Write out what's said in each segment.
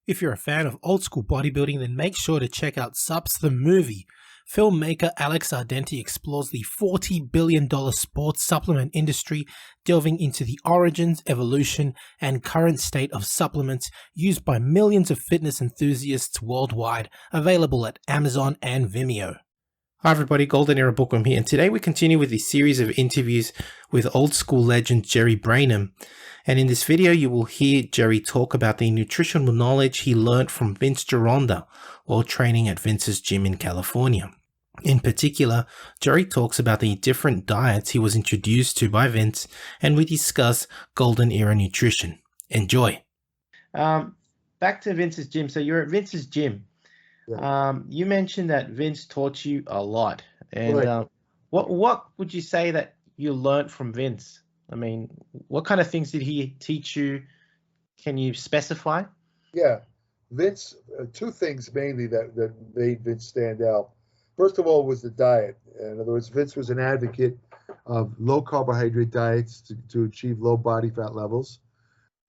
If you're a fan of old school bodybuilding, then make sure to check out Subs the Movie. Filmmaker Alex Ardenti explores the $40 billion sports supplement industry, delving into the origins, evolution, and current state of supplements used by millions of fitness enthusiasts worldwide, available at Amazon and Vimeo. Hi everybody, Golden Era Bookworm here, and today we continue with the series of interviews with old school legend Jerry Brainum. And in this video, you will hear Jerry talk about the nutritional knowledge he learned from Vince Gironda while training at Vince's gym in California. In particular, Jerry talks about the different diets he was introduced to by Vince, and we discuss Golden Era nutrition. Enjoy. Back to Vince's gym. So you're at Vince's gym. Yeah. You mentioned that Vince taught you a lot. And Right. What would you say that you learned from Vince? I mean, what kind of things did he teach you? Can you specify? Yeah, Vince, two things mainly that made Vince stand out. First of all was the diet. In other words, Vince was an advocate of low carbohydrate diets to achieve low body fat levels.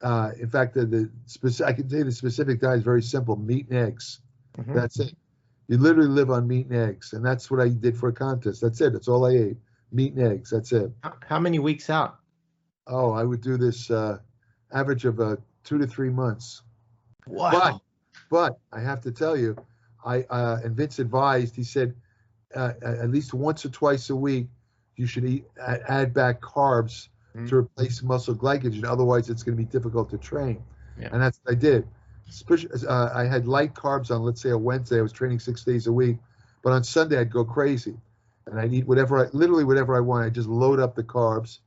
In fact, I can tell you the specific diet is very simple: meat and eggs. Mhm. That's it. You literally live on meat and eggs, and that's what I did for a contest. That's it. That's all I ate: meat and eggs. That's it. How many weeks out? Oh, I would do this average of 2 to 3 months. Wow. But I have to tell you, and Vince advised. He said at least once or twice a week you should add back carbs to replace muscle glycogen. Otherwise, it's going to be difficult to train. Yeah. And that's what I did. I had light carbs on, let's say, a Wednesday. I was training 6 days a week, but on Sunday I'd go crazy, and I'd eat literally whatever I want. I just load up the carbs,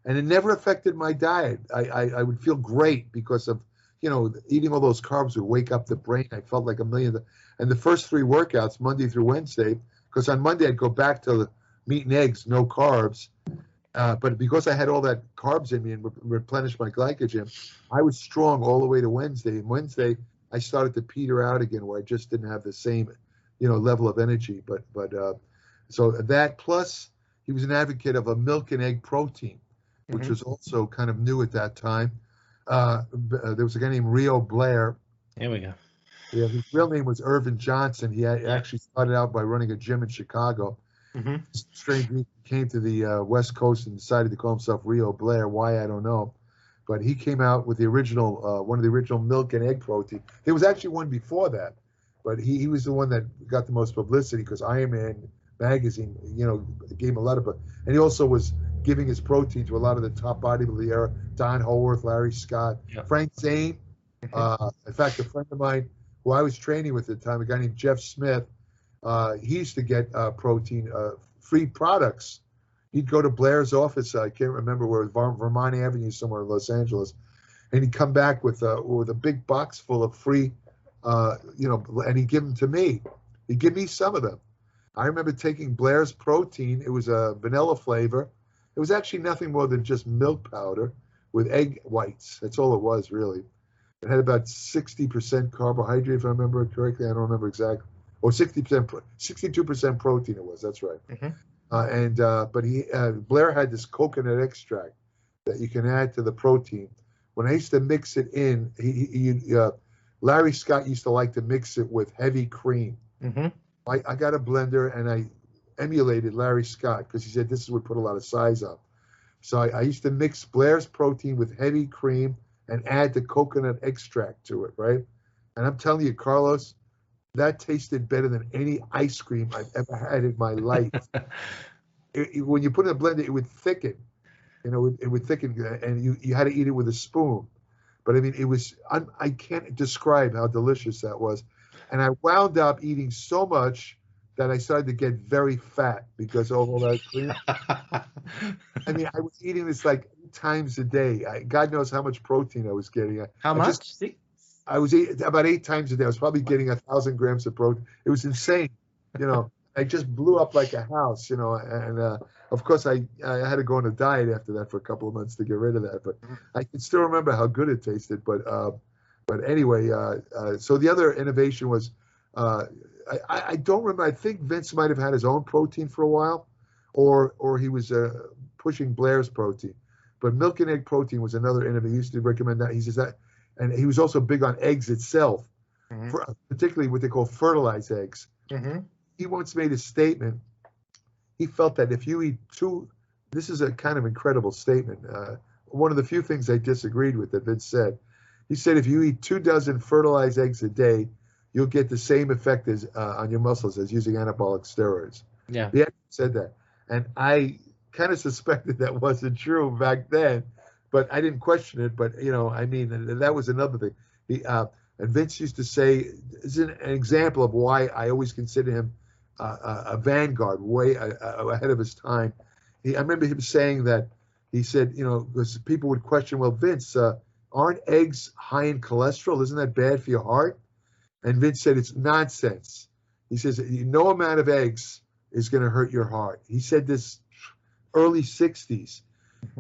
and it never affected my diet. I would feel great because of, eating all those carbs would wake up the brain. I felt like a million. And the first 3 workouts, Monday through Wednesday, because on Monday I'd go back to the meat and eggs, no carbs. But because I had all that carbs in me and replenished my glycogen, I was strong all the way to Wednesday. And Wednesday, I started to peter out again, where I just didn't have the same, level of energy. But so that, plus he was an advocate of a milk and egg protein, which was also kind of new at that time. There was a guy named Rheo Blair. Here we go. Yeah, his real name was Irvin Johnson. He actually started out by running a gym in Chicago. Strange, he came to the West Coast and decided to call himself Rheo Blair. Why, I don't know. But he came out with the original, one of the original milk and egg protein. There was actually one before that, but he was the one that got the most publicity because Iron Man magazine, gave him a lot of, and he also was giving his protein to a lot of the top bodybuilders of the era: Don Howarth, Larry Scott, Frank Zane. In fact, a friend of mine who I was training with at the time, a guy named Jeff Smith, he used to get protein, free products. He'd go to Blair's office. I can't remember where it was, Vermont Avenue, somewhere in Los Angeles, and he'd come back with a big box full of free, and he'd give them to me. He'd give me some of them. I remember taking Blair's protein. It was a vanilla flavor. It was actually nothing more than just milk powder with egg whites. That's all it was, really. It had about 60% carbohydrate, if I remember correctly. I don't remember exactly. Or 62% protein it was. That's right. But Blair had this coconut extract that you can add to the protein. When I used to mix it in, Larry Scott used to like to mix it with heavy cream. I got a blender and I emulated Larry Scott because he said this would put a lot of size up. So I used to mix Blair's protein with heavy cream and add the coconut extract to it, right? And I'm telling you, Carlos, that tasted better than any ice cream I've ever had in my life. When you put it in a blender, it would thicken. It would thicken, and you had to eat it with a spoon. But I mean, it was, I can't describe how delicious that was. And I wound up eating so much that I started to get very fat because of all that cream. I mean, I was eating this like 8 times a day. God knows how much protein I was getting. How much? I was eating about 8 times a day. I was probably getting 1,000 grams of protein. It was insane. I just blew up like a house, and of course I had to go on a diet after that for a couple of months to get rid of that. But I can still remember how good it tasted. But anyway, so the other innovation was, I don't remember. I think Vince might have had his own protein for a while, or he was pushing Blair's protein. But milk and egg protein was another innovation. He used to recommend that. He says that, and he was also big on eggs itself. particularly what they call fertilized eggs. He once made a statement. He felt that if you eat this is a kind of incredible statement. One of the few things I disagreed with that Vince said. He said if you eat 2 dozen fertilized eggs a day, you'll get the same effect as on your muscles as using anabolic steroids. Yeah. He actually said that. And I kind of suspected that wasn't true back then, but I didn't question it. But, I mean, that was another thing. And Vince used to say, is an example of why I always consider him a vanguard, way ahead of his time. I remember him saying that, he said, because people would question, well, Vince, aren't eggs high in cholesterol? Isn't that bad for your heart? And Vince said, it's nonsense. He says, no amount of eggs is going to hurt your heart. He said this early 60s.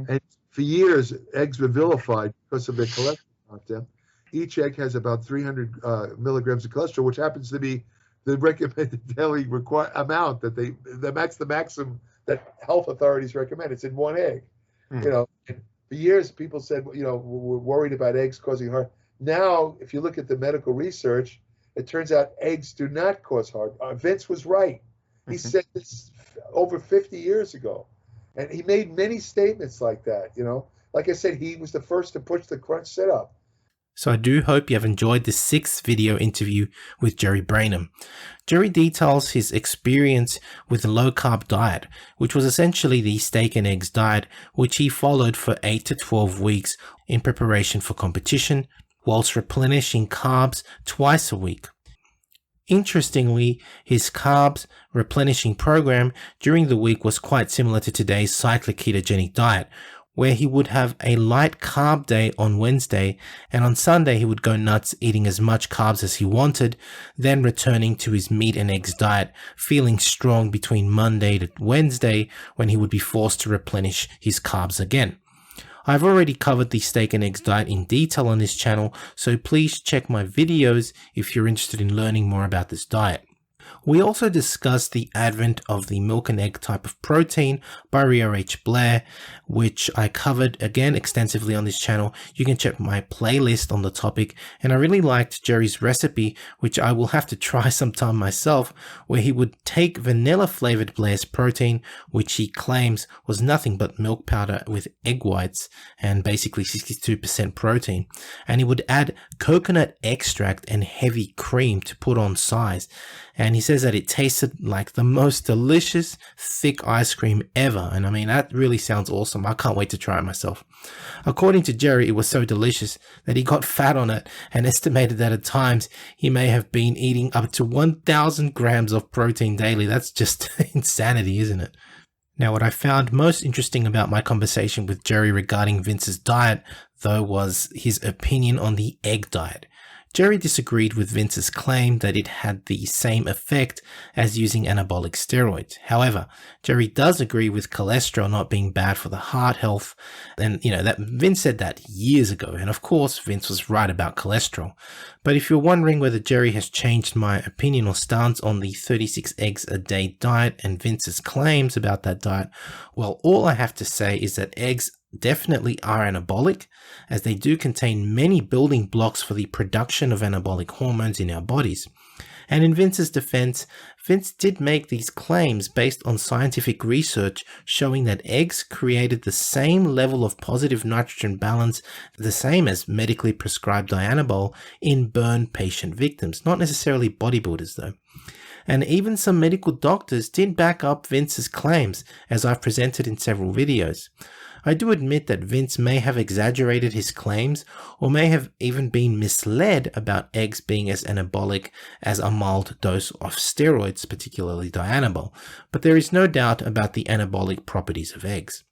And for years, eggs were vilified because of their cholesterol content. Each egg has about 300 milligrams of cholesterol, which happens to be the recommended daily amount that's the maximum that health authorities recommend. It's in one egg. And for years, people said, we're worried about eggs causing heart. Now, if you look at the medical research, it turns out eggs do not cause heart. Vince was right. He said this over 50 years ago. And he made many statements like that, Like I said, he was the first to push the crunch sit-up. So I do hope you have enjoyed this 6th video interview with Jerry Brainum. Jerry details his experience with a low-carb diet, which was essentially the steak and eggs diet, which he followed for 8 to 12 weeks in preparation for competition, whilst replenishing carbs twice a week. Interestingly, his carbs replenishing program during the week was quite similar to today's cyclic ketogenic diet, where he would have a light carb day on Wednesday, and on Sunday he would go nuts eating as much carbs as he wanted, then returning to his meat and eggs diet, feeling strong between Monday to Wednesday when he would be forced to replenish his carbs again. I've already covered the steak and eggs diet in detail on this channel, so please check my videos if you're interested in learning more about this diet. We also discussed the advent of the milk and egg type of protein by Rheo Blair, which I covered again extensively on this channel. You can check my playlist on the topic, and I really liked Jerry's recipe, which I will have to try sometime myself, where he would take vanilla flavored Blair's protein, which he claims was nothing but milk powder with egg whites and basically 62% protein, and he would add coconut extract and heavy cream to put on size. And he says that it tasted like the most delicious, thick ice cream ever. And I mean, that really sounds awesome. I can't wait to try it myself. According to Jerry, it was so delicious that he got fat on it and estimated that at times he may have been eating up to 1,000 grams of protein daily. That's just insanity, isn't it? Now, what I found most interesting about my conversation with Jerry regarding Vince's diet, though, was his opinion on the egg diet. Jerry disagreed with Vince's claim that it had the same effect as using anabolic steroids. However, Jerry does agree with cholesterol not being bad for the heart health. And, that Vince said that years ago. And of course, Vince was right about cholesterol. But if you're wondering whether Jerry has changed my opinion or stance on the 36 eggs a day diet and Vince's claims about that diet, well, all I have to say is that eggs definitely are anabolic, as they do contain many building blocks for the production of anabolic hormones in our bodies. And in Vince's defense, Vince did make these claims based on scientific research showing that eggs created the same level of positive nitrogen balance, the same as medically prescribed Dianabol, in burn patient victims, not necessarily bodybuilders though. And even some medical doctors did back up Vince's claims, as I've presented in several videos. I do admit that Vince may have exaggerated his claims, or may have even been misled about eggs being as anabolic as a mild dose of steroids, particularly Dianabol, but there is no doubt about the anabolic properties of eggs.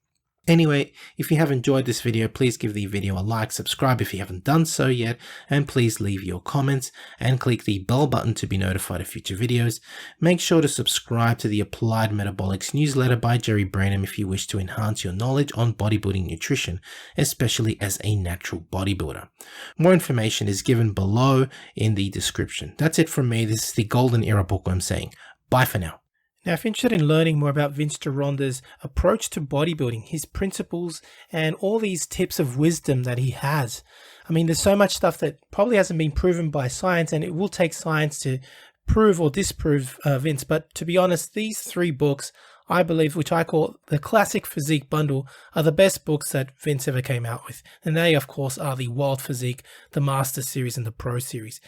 Anyway, if you have enjoyed this video, please give the video a like, subscribe if you haven't done so yet, and please leave your comments and click the bell button to be notified of future videos. Make sure to subscribe to the Applied Metabolics newsletter by Jerry Brainum if you wish to enhance your knowledge on bodybuilding nutrition, especially as a natural bodybuilder. More information is given below in the description. That's it from me. This is the Golden Era Bookworm saying bye for now. Now, if you're interested in learning more about Vince Gironda's approach to bodybuilding, his principles, and all these tips of wisdom that he has, I mean, there's so much stuff that probably hasn't been proven by science, and it will take science to prove or disprove Vince. But to be honest, these 3 books, I believe, which I call the Classic Physique Bundle, are the best books that Vince ever came out with. And they, of course, are the Wild Physique, the Master Series, and the Pro Series.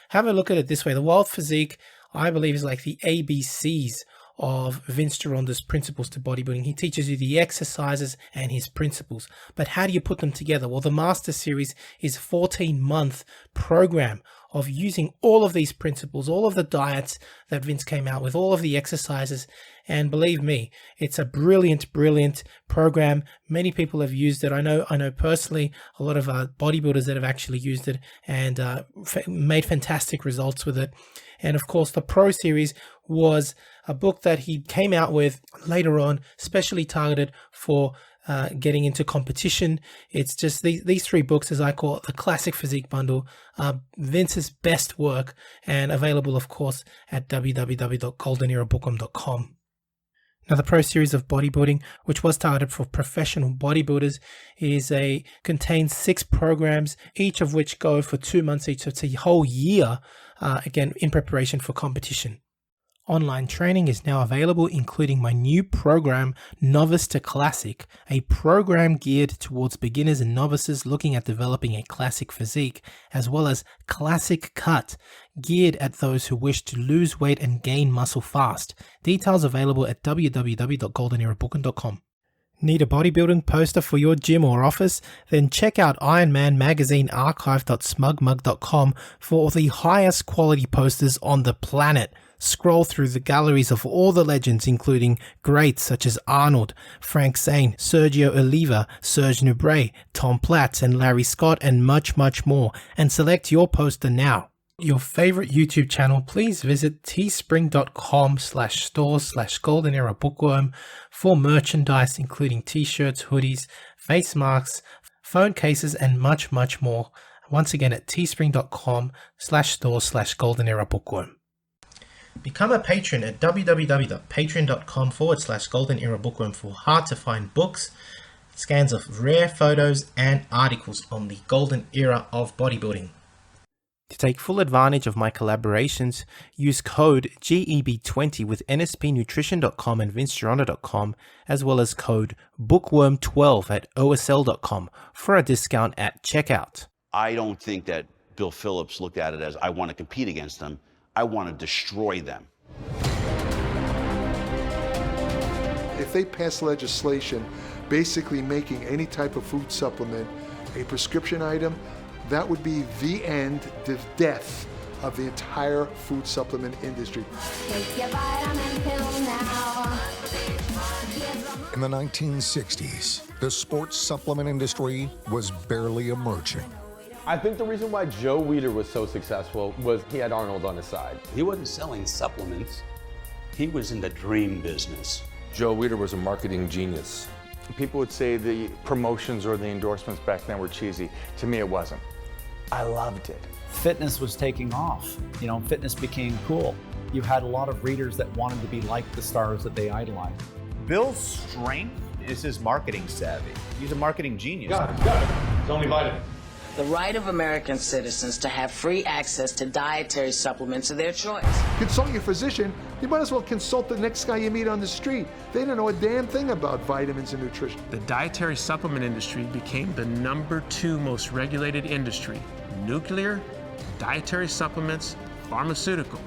Have a look at it this way. The Wild Physique, I believe, is like the ABCs of Vince Gironda's principles to bodybuilding. He teaches you the exercises and his principles. But how do you put them together? Well, the Master Series is a 14-month program of using all of these principles, all of the diets that Vince came out with, all of the exercises. And believe me, it's a brilliant, brilliant program. Many people have used it. I know personally a lot of bodybuilders that have actually used it and made fantastic results with it. And of course, the Pro Series was a book that he came out with later on, specially targeted for getting into competition. It's just these 3 books, as I call it, the Classic Physique Bundle, Vince's best work, and available, of course, at www.goldenerabookworm.com. Now, the Pro Series of Bodybuilding, which was targeted for professional bodybuilders, contains 6 programs, each of which go for 2 months each. So it's a whole year, again, in preparation for competition. Online training is now available, including my new program, Novice to Classic, a program geared towards beginners and novices looking at developing a classic physique, as well as Classic Cut, geared at those who wish to lose weight and gain muscle fast. Details available at www.goldenerabookworm.com. Need a bodybuilding poster for your gym or office? Then check out Iron Man Magazine archive.smugmug.com for the highest quality posters on the planet. Scroll through the galleries of all the legends, including greats such as Arnold, Frank Zane, Sergio Oliva, Serge Nubret, Tom Platz, and Larry Scott, and much, much more, and select your poster now. Your favorite YouTube channel, please visit teespring.com/stores/goldenerabookworm for merchandise, including t-shirts, hoodies, face masks, phone cases, and much, much more. Once again, at teespring.com/stores/goldenerabookworm. Become a patron at www.patreon.com/goldenerabookworm for hard to find books, scans of rare photos, and articles on the golden era of bodybuilding. To take full advantage of my collaborations, use code GEB20 with nspnutrition.com and vincegironda.com, as well as code bookworm12 at osl.com for a discount at checkout. I don't think that Bill Phillips looked at it as, I want to compete against them. I want to destroy them. If they pass legislation basically making any type of food supplement a prescription item, that would be the end, the death of the entire food supplement industry. Take your vitamin pill now. In the 1960s, the sports supplement industry was barely emerging. I think the reason why Joe Weider was so successful was he had Arnold on his side. He wasn't selling supplements. He was in the dream business. Joe Weider was a marketing genius. People would say the promotions or the endorsements back then were cheesy. To me, it wasn't. I loved it. Fitness was taking off. You know, fitness became cool. You had a lot of readers that wanted to be like the stars that they idolized. Bill's strength is his marketing savvy. He's a marketing genius. Got it. It's only vitamin. The right of American citizens to have free access to dietary supplements of their choice. Consult your physician. You might as well consult the next guy you meet on the street. They don't know a damn thing about vitamins and nutrition. The dietary supplement industry became the #2 most regulated industry. Nuclear, dietary supplements, pharmaceutical.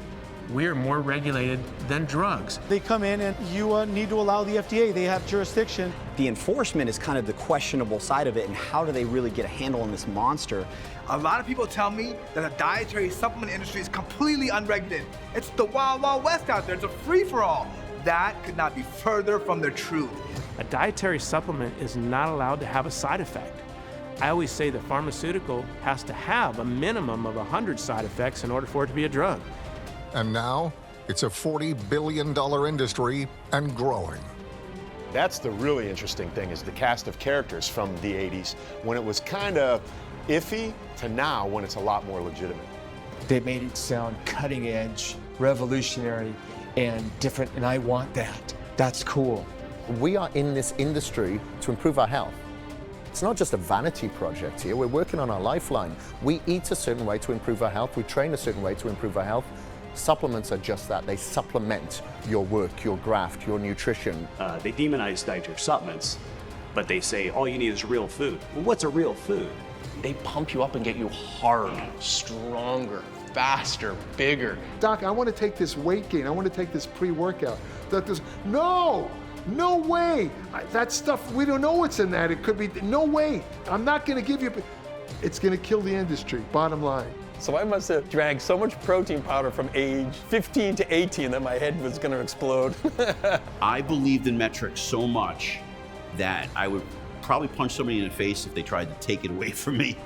We're more regulated than drugs. They come in and you need to allow the FDA. They have jurisdiction. The enforcement is kind of the questionable side of it, and how do they really get a handle on this monster? A lot of people tell me that the dietary supplement industry is completely unregulated. It's the wild, wild west out there. It's a free-for-all. That could not be further from the truth. A dietary supplement is not allowed to have a side effect. I always say the pharmaceutical has to have a minimum of 100 side effects in order for it to be a drug. And now, it's a $40 billion industry and growing. That's the really interesting thing, is the cast of characters from the 80s, when it was kind of iffy, to now when it's a lot more legitimate. They made it sound cutting edge, revolutionary, and different, and I want that. That's cool. We are in this industry to improve our health. It's not just a vanity project here. We're working on our lifeline. We eat a certain way to improve our health. We train a certain way to improve our health. Supplements are just that. They supplement your work, your graft, your nutrition. They demonize dietary supplements, but they say all you need is real food. Well, what's a real food? They pump you up and get you hard, stronger, faster, bigger. Doc, I want to take this weight gain. I want to take this pre-workout. No way. That stuff, we don't know what's in that. It could be, no way. I'm not going to give you, it's going to kill the industry, bottom line. So I must have drank so much protein powder from age 15 to 18 that my head was going to explode. I believed in metrics so much that I would probably punch somebody in the face if they tried to take it away from me.